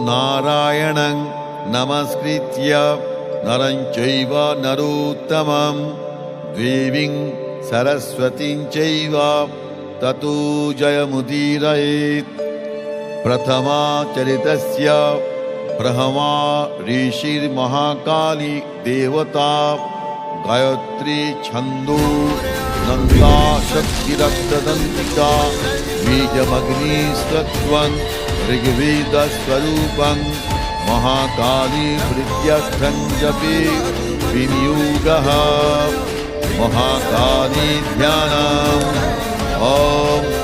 नारायणं नमस्कृत्य नरं चैव नरोत्तमं देवीं सरस्वतीं चैव ततो जयमुदीरयेत्। प्रथमा चरितस्य ब्रह्मा ऋषिर्महाकाली देवता गायत्री छन्दो नन्दा शक्तिरक्तदन्तिका बीजमग्निस्तत्त्वं ऋग्वेदस्वरूपं महाकाली प्रीत्यर्थं जपे विनियोगः महाकाली ध्यानम्। ॐ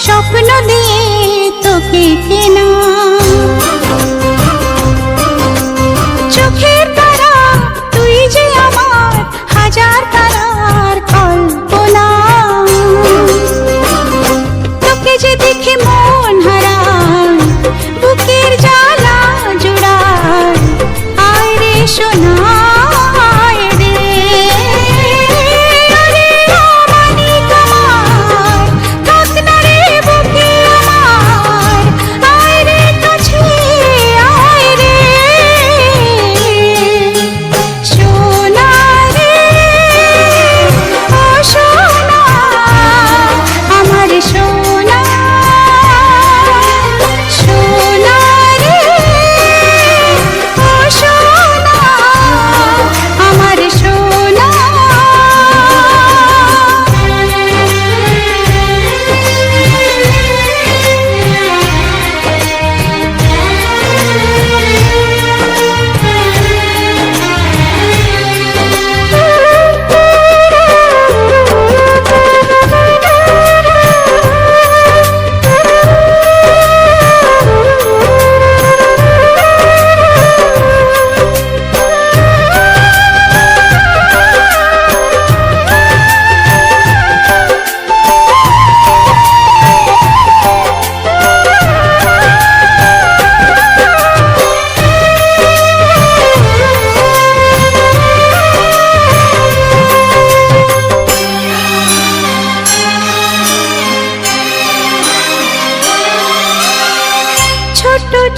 স্বপ্ন দিয়ে তোকে কেনা চোখের তারা তুই যে আমার হাজার তারার কল্পনা তোকে যে দেখে মন হারায় বুকের জ্বালা জোড়ায় আয় রে সোনা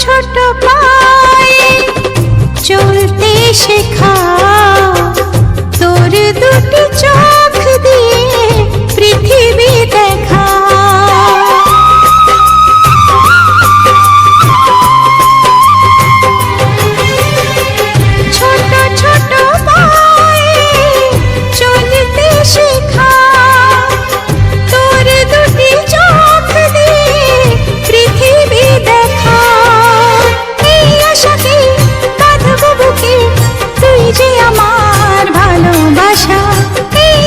ছোট পায়ে চলতে শেখা তোর দুটি চোখ দিয়ে পৃথিবী দেখা ছোট ছোট পায়ে চলতে শেখা তোর দুটি চোখ দিয়ে পৃথিবী দেখা তুই যে আমার ভালোবাসা এই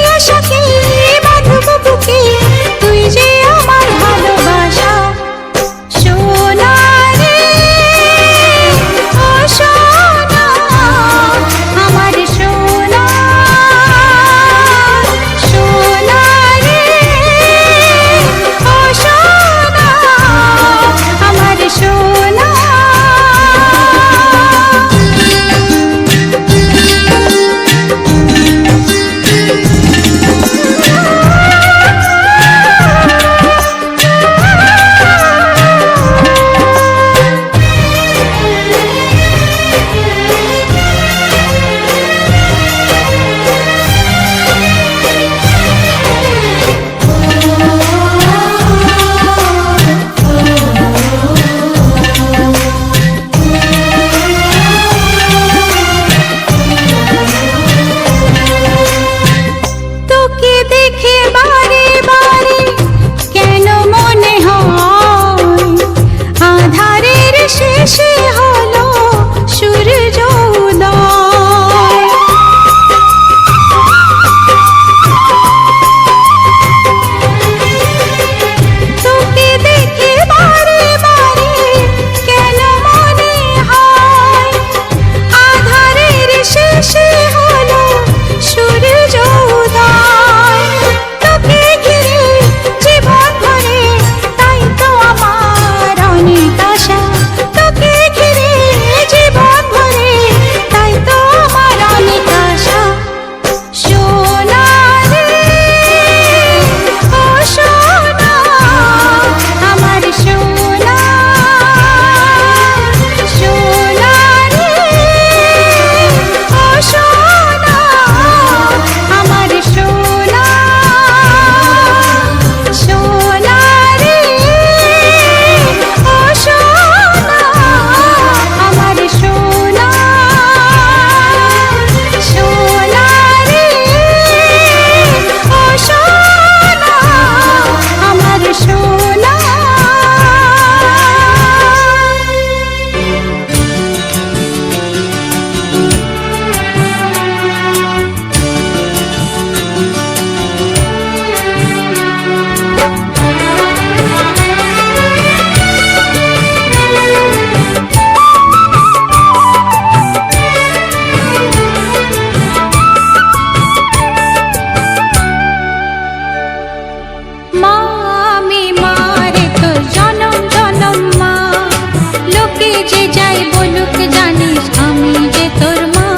আমি যে তোর মা।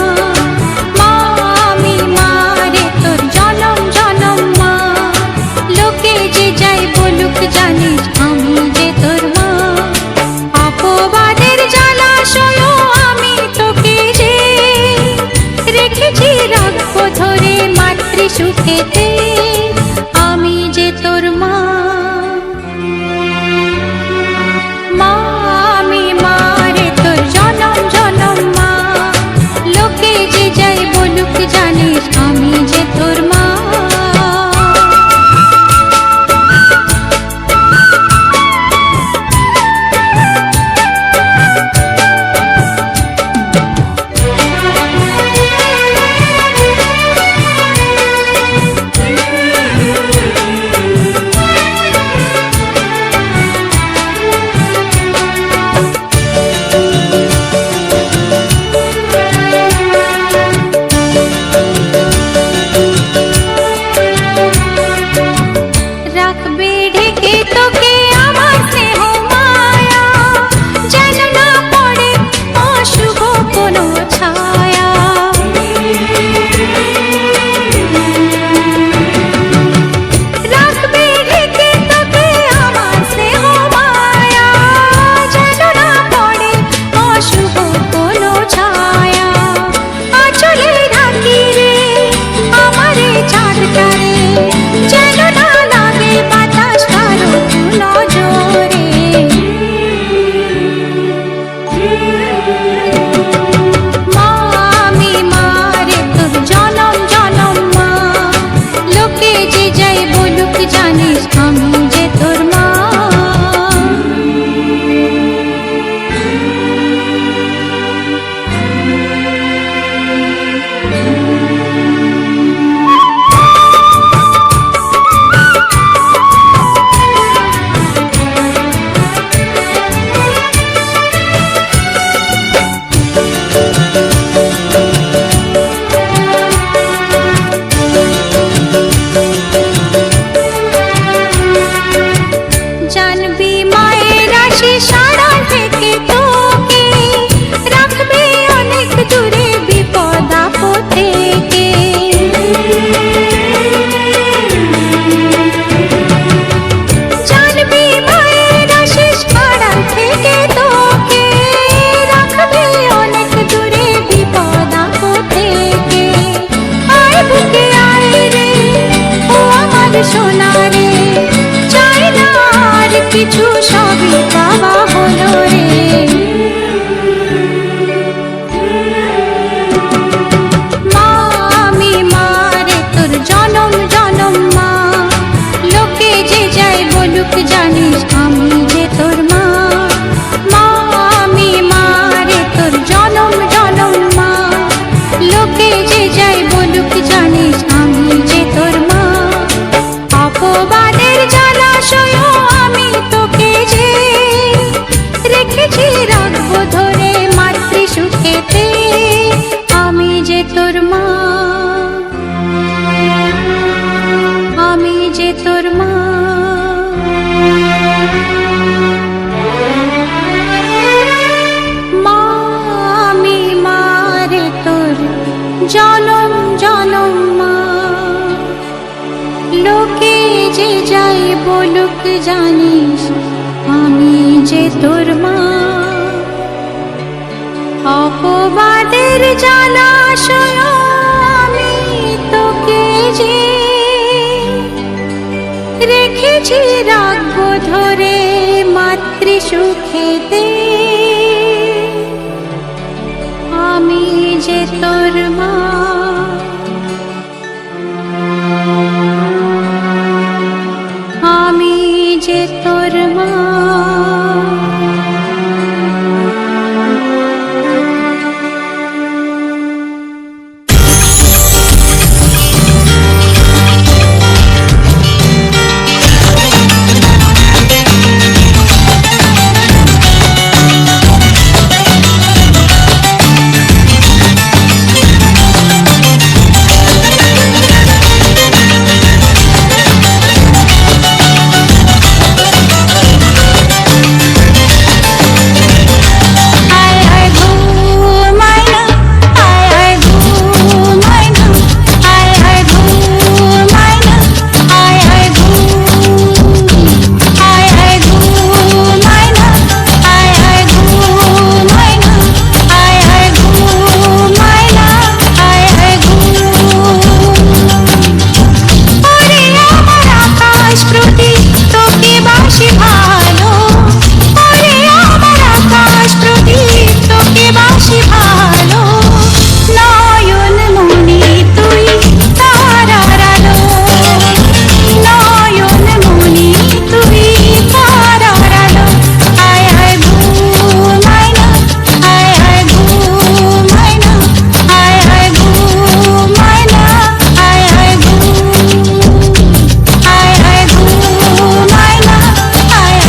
মা আমি মা রে তোর জনম জনম মা। লোকে যে যাই বলুক জানিস আমি যে তোর মা। অপবাদের জলাশয় আমি তোকে যে রেখেছি রাখবো ধরে মাতৃ সুখেতে। আমি যে তোর মা। মা আমি মা রে তোর জনম জনম মা। লোকে যে যাই বলুক জানিস আমি যে তোর মা। রাখবে ঢেকে তোকে আমার স্নেহ মায়া, যেন না পড়ে অশুভ কোনো ছায়া। রাখবে ঢেকে তোকে আমার স্নেহ মায়া, যেন না পড়ে অশুভ কোনো ছায়া। আঁচলে ঢাকি রে আমারে চাঁদটারে, যেন না লাগে বাতাস কারো নজরে। মা আমি মা রে তোর জনম জনম মা। লোকে যে যাই বলুক জানিস আমি যে তোর মা। জানবি মায়ের আশিস আড়াল থেকে তোকে রাখবে অনেক দূরে বিপদ আপদ থেকে। জানবি মায়ের আশিস আড়াল থেকে তোকে রাখবে অনেক দূরে বিপদ আপদ থেকে। আয় বুকে আয় রে ও আমার সোনা রে, চাই না আর কিছু সবই পাওয়া হলো রে। মা আমি মা রে তোর জনম জনম মা। লোকে যে যাই বলুক জানিস আমি যে তোর মা। মা আমি মা রে তোর জনম জনম মা। লোকে যে যাই বলুক জানিস আমি যে তোর মা। অপবাদের জলাশয় আমি তোকে যে রেখেছি রাখবো ধরে মাতৃ সুখেতে। আমি যে তোর মা। আমি যে তোর মা। মা আমি মা রে তোর জনম জনম মা। লোকে যে যাই বলুক জানিস আমি যে তোর মা। অপবাদের জলাশয় আমি তোকে যে রেখেছি রাখবো ধরে মাতৃ সুখেতে। আমি যে তোর মা। আমি যে তোর মা। বাসি ভালো ওরে আমার আকাশ প্রদীপ তোকে বাসি ভালো নয়ন মনি তুই তারার আলো নয়ন মনি তুই তারার আলো আয় আয় ঘুমায় না আয় আয় ঘুমায় না আয় আয় ঘুমায় না আয় আয় ঘুমায় না আয়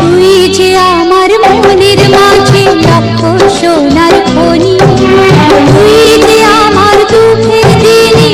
তুই যে আমার মনের মাঝে লক্ষ সোনার খনি, তুই যে আমার দুঃখের দিনে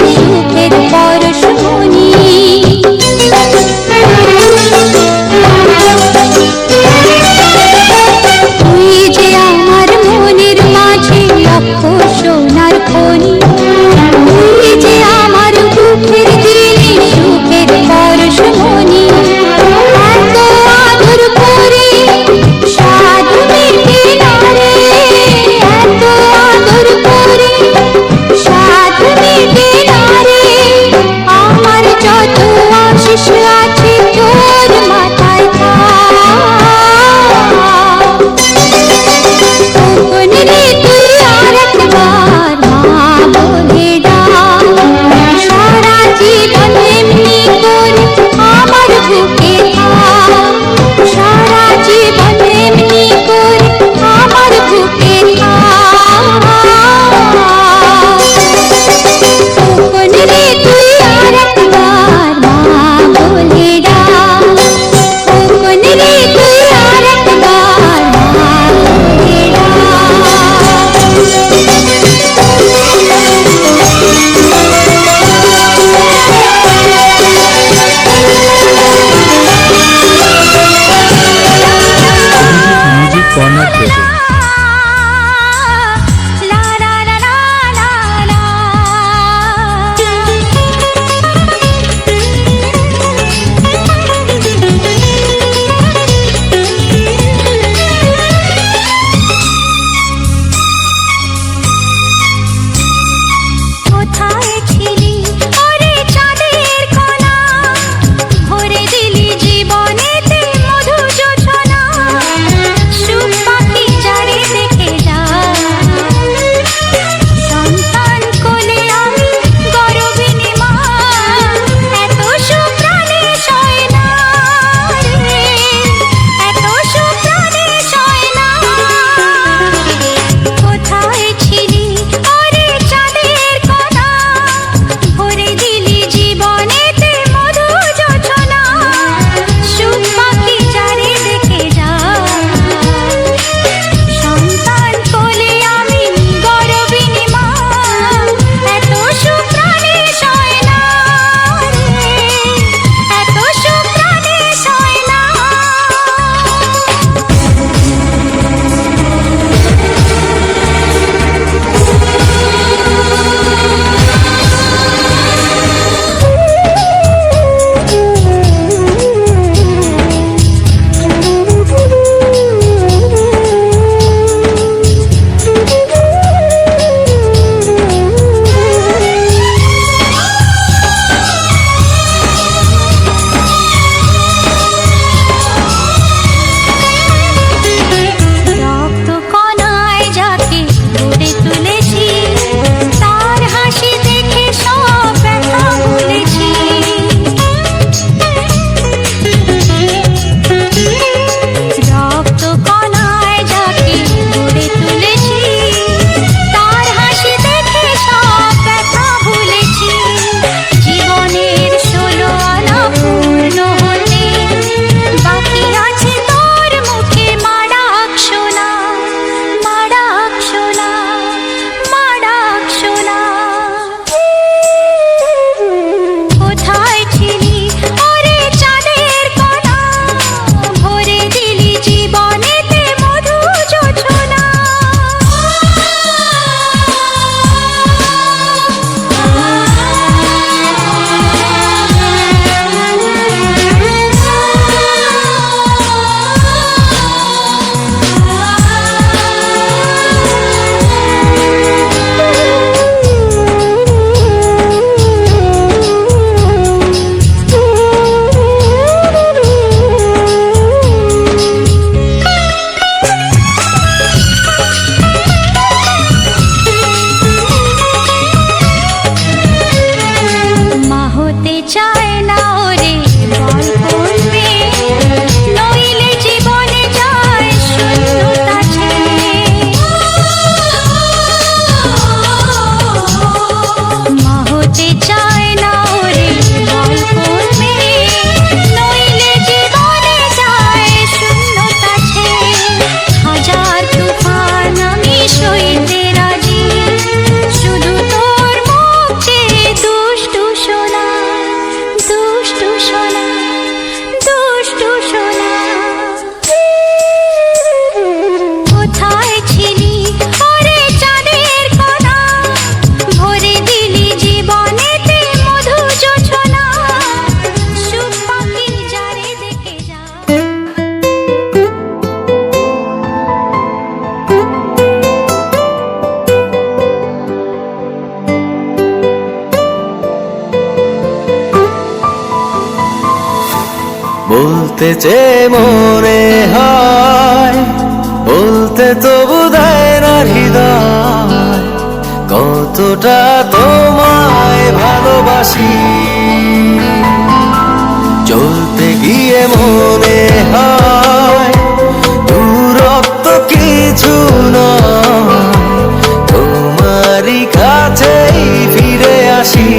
বলতে চেয়ে মনে হয়, বলতে তবু দেয় না হৃদয়, কতটা তোমায় ভালোবাসি। চলতে গিয়ে মনে হয় দূরত্ব কিছু নয়, তোমারই কাছেই ফিরে আসি।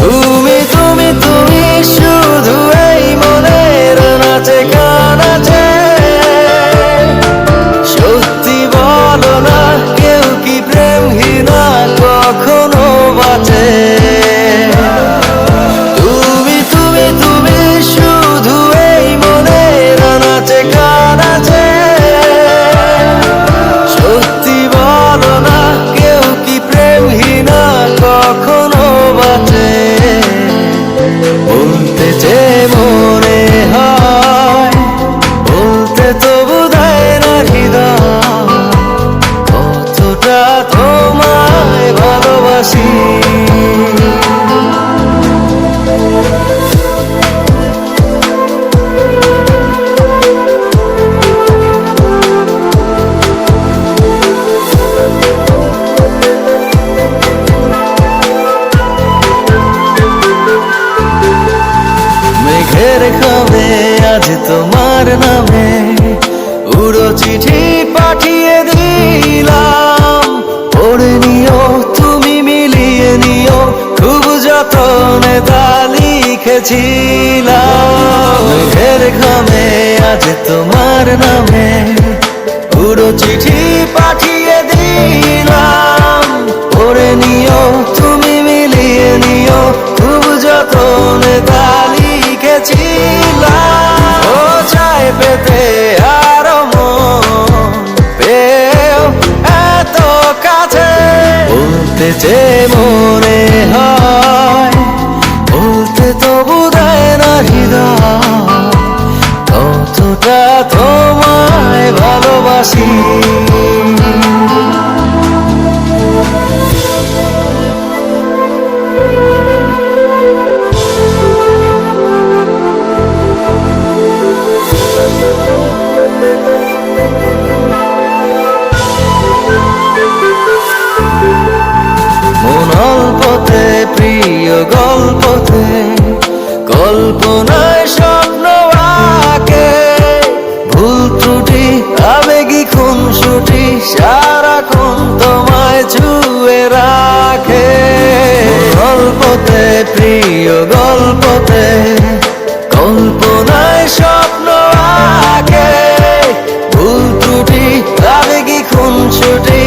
তুমি তুমি তুমি শুধু এই মনের নাচে কানাচে, সত্যি বলো না কেউ কি প্রেমহীনা কখনো বাঁচে? তুমি তুমি তুমি শুধু এই মনের নাচে কানাচে, সত্যি বলো না কেউ কি প্রেমহীনা কখনো বাঁচে? বলতে চেয়ে মনে হয়, বলতে তবু দেয় না হৃদয়, কতটা তোমায় ভালোবাসি। মেঘের খামে আজ তোমার নামে উড়ো চিঠি পাঠিয়ে দিলাম, পড়ে নিও তুমি মিলিয়ে নিও, খুব যতনে তা লিখেছিলাম। মেঘের খামে আজ তোমার নামে উড়ো চিঠি পাঠিয়ে দিলাম, পড়ে নিও তুমি মিলিয়ে নিও, খুব যতনে তা লিখেছিলাম। ও চাই পেতে আরো মন পেও এত কাছে, বলতে চেয়ে মনে হয়, বলতে তবু দেয় না হৃদয়, কতটা তোমায় ভালোবাসি। মন অল্পতে প্রিয় গল্পতে, কল্পনায় স্বপ্ন আঁকে, ভুল ত্রুটি আবেগী খুনসুটি সারাক্ষণ তোমায় ছুঁয়ে রাখে। অল্পতে প্রিয় গল্পতে, কল্পনায় স্বপ্ন আঁকে, ভুল ত্রুটি আবেগী খুনসুটি